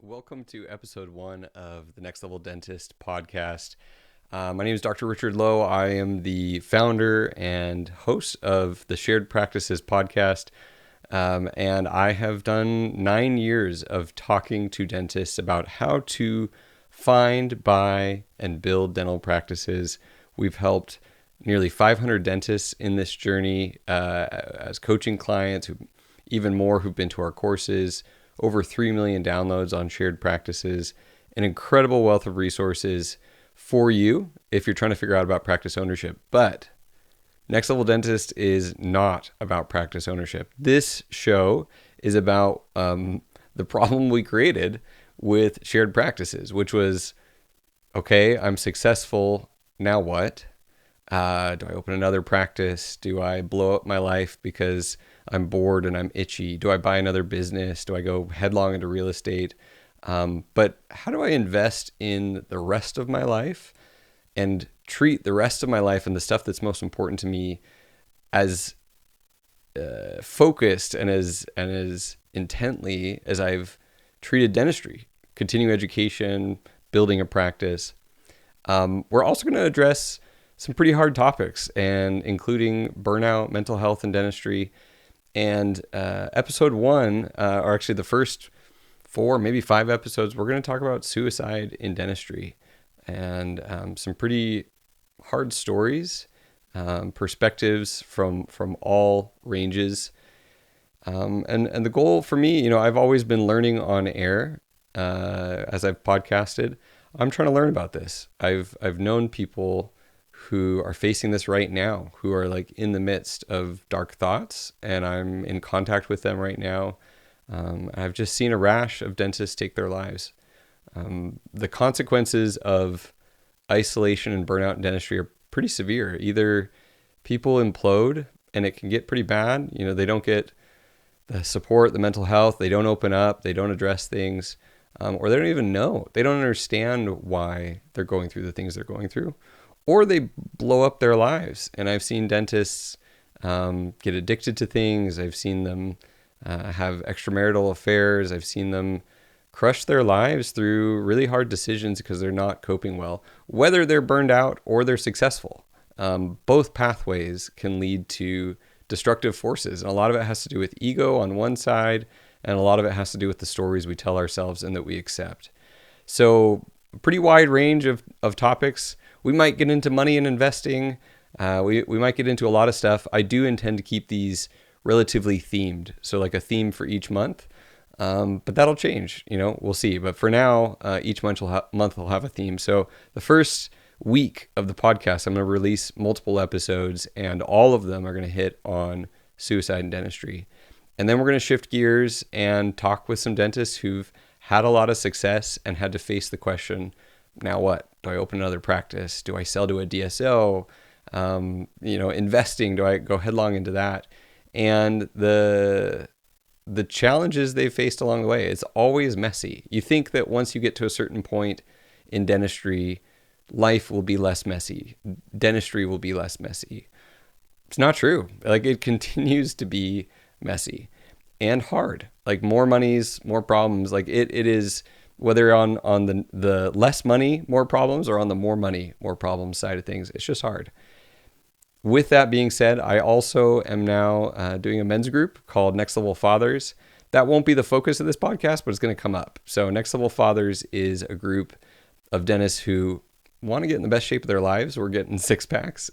Welcome to episode 1 of the Next Level Dentist podcast. My name is Dr. Richard Lowe. I am the founder and host of the Shared Practices podcast. And I have done 9 years of talking to dentists about how to find, buy, and build dental practices. We've helped nearly 500 dentists in this journey as coaching clients, even more who've been to our courses. Over 3 million downloads on Shared Practices, an incredible wealth of resources for you if you're trying to figure out about practice ownership. But Next Level Dentist is not about practice ownership. This show is about the problem we created with Shared Practices, which was, okay, I'm successful, now what? Do I open another practice? Do I blow up my life because I'm bored and I'm itchy? Do I buy another business? Do I go headlong into real estate? But how do I invest in the rest of my life and treat the rest of my life and the stuff that's most important to me as focused and as intently as I've treated dentistry, continuing education, building a practice? We're also going to address some pretty hard topics, and including burnout, mental health, and dentistry. And episode 1, or actually the first 4, maybe 5 episodes, we're going to talk about suicide in dentistry and some pretty hard stories, perspectives from all ranges. And the goal for me, I've always been learning on air as I've podcasted. I'm trying to learn about this. I've known people who are facing this right now, who are like in the midst of dark thoughts, and I'm in contact with them right now. I've just seen a rash of dentists take their lives. The consequences of isolation and burnout in dentistry are pretty severe. Either people implode and it can get pretty bad. They don't get the support, the mental health, they don't open up, they don't address things, or they don't even know. They don't understand why they're going through the things they're going through. Or they blow up their lives. And I've seen dentists get addicted to things. I've seen them have extramarital affairs. I've seen them crush their lives through really hard decisions because they're not coping well, whether they're burned out or they're successful. Both pathways can lead to destructive forces. And a lot of it has to do with ego on one side, and a lot of it has to do with the stories we tell ourselves and that we accept. So pretty wide range of topics. We might get into money and investing. We might get into a lot of stuff. I do intend to keep these relatively themed. So like a theme for each month. But that'll change, we'll see. But for now, each month will have a theme. So the first week of the podcast, I'm going to release multiple episodes, and all of them are going to hit on suicide and dentistry. And then we're going to shift gears and talk with some dentists who've had a lot of success and had to face the question, now what? Do I open another practice? Do I sell to a DSO? Investing, do I go headlong into that? And the challenges they've faced along the way, it's always messy. You think that once you get to a certain point in dentistry, life will be less messy. Dentistry will be less messy. It's not true. Like, it continues to be messy and hard. Like, more monies, more problems. Like it is, whether on the less money, more problems, or on the more money, more problems side of things, it's just hard. With that being said, I also am now doing a men's group called Next Level Fathers. That won't be the focus of this podcast, but it's going to come up. So Next Level Fathers is a group of dentists who want to get in the best shape of their lives. We're getting 6-packs.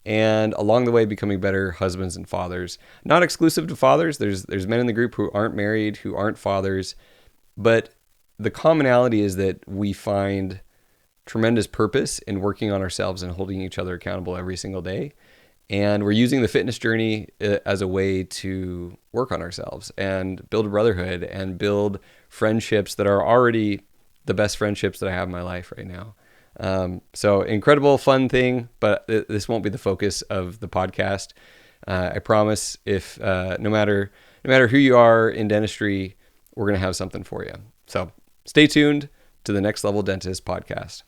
And along the way, becoming better husbands and fathers. Not exclusive to fathers. There's men in the group who aren't married, who aren't fathers. But the commonality is that we find tremendous purpose in working on ourselves and holding each other accountable every single day. And we're using the fitness journey as a way to work on ourselves and build a brotherhood and build friendships that are already the best friendships that I have in my life right now. So incredible, fun thing, but this won't be the focus of the podcast. I promise, if no matter who you are in dentistry, we're going to have something for you. So stay tuned to the Next Level Dentist podcast.